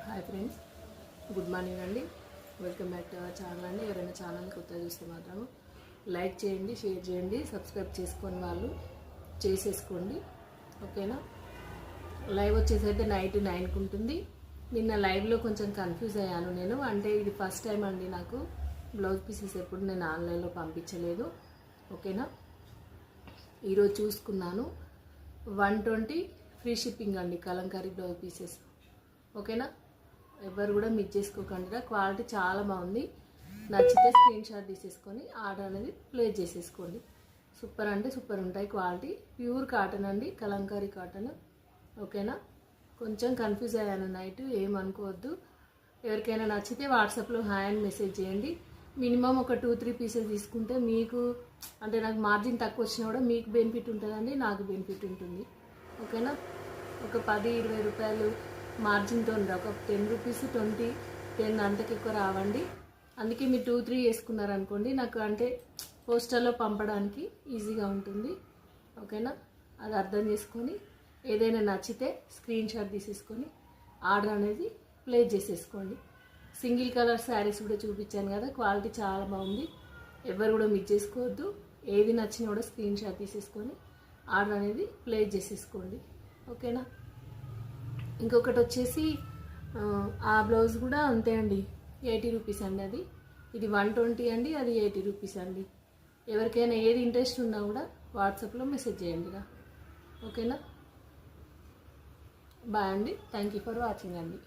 Hi friends, good morning అండి. Welcome back to our channel అండి. ఎవరైనా ఛానల్ని కొత్తగా చూస్తే మాత్రం లైక్ చేయండి, షేర్ చేయండి, సబ్స్క్రైబ్ చేసుకొని వాళ్ళు చేసేసుకోండి. ఓకేనా. లైవ్ వచ్చేసి అయితే నైట్ 9కి ఉంటుంది. నిన్న లైవ్లో కొంచెం కన్ఫ్యూజ్ అయ్యాను నేను. అంటే ఇది ఫస్ట్ టైం అండి నాకు బ్లౌజ్ పీసెస్ ఎప్పుడు నేను ఆన్లైన్లో పంపించలేదు. ఓకేనా. ఈరోజు చూసుకున్నాను 120 ఫ్రీ షిప్పింగ్ అండి కలంకారీ బ్లౌజ్ పీసెస్. ఓకేనా. ఎవరు కూడా మిస్ చేసుకోకండి. క్వాలిటీ చాలా బాగుంది. నచ్చితే స్క్రీన్ షాట్ తీసేసుకొని ఆర్డర్ అనేది ప్లేస్ చేసేసుకోండి. సూపర్ అంటే సూపర్ ఉంటాయి. క్వాలిటీ ప్యూర్ కాటన్ అండి, కలంకారీ కాటన్. ఓకేనా. కొంచెం కన్ఫ్యూజ్ అయ్యాను నైట్, ఏమనుకోవద్దు. ఎవరికైనా నచ్చితే వాట్సాప్లో హాయ్ అని మెసేజ్ చేయండి. మినిమం ఒక 2-3 పీసెస్ తీసుకుంటే మీకు అంటే నాకు మార్జిన్ తక్కువ వచ్చినా కూడా మీకు బెనిఫిట్ ఉంటుందండి, నాకు బెనిఫిట్ ఉంటుంది. ఓకేనా. ఒక 10-20 రూపాయలు మార్జిన్తో ఒక 10 రూపీస్ 10 అంతకు ఎక్కువ రావండి. అందుకే మీరు 2-3 వేసుకున్నారనుకోండి, నాకు అంటే పోస్టర్లో పంపడానికి ఈజీగా ఉంటుంది. ఓకేనా. అది అర్థం చేసుకొని ఏదైనా నచ్చితే స్క్రీన్ షాట్ తీసేసుకొని ఆర్డర్ అనేది ప్లేస్ చేసేసుకోండి. సింగిల్ కలర్ శారీస్ కూడా చూపించాను కదా, క్వాలిటీ చాలా బాగుంది. ఎవరు కూడా మిస్ చేసుకోవద్దు. ఏది నచ్చినా కూడా స్క్రీన్ షాట్ తీసేసుకొని ఆర్డర్ అనేది ప్లేస్ చేసేసుకోండి. ఓకేనా. ఇంకొకటి వచ్చేసి ఆ బ్లౌజ్ కూడా అంతే అండి, 80 రూపీస్ అండి. ఇది 120 అండి, అది 80 రూపీస్ అండి. ఎవరికైనా ఏది ఇంట్రెస్ట్ ఉన్నా కూడా వాట్సాప్లో మెసేజ్ చేయండి. ఓకేనా. బాయ్ అండి. థ్యాంక్ యూ ఫర్ వాచింగ్ అండి.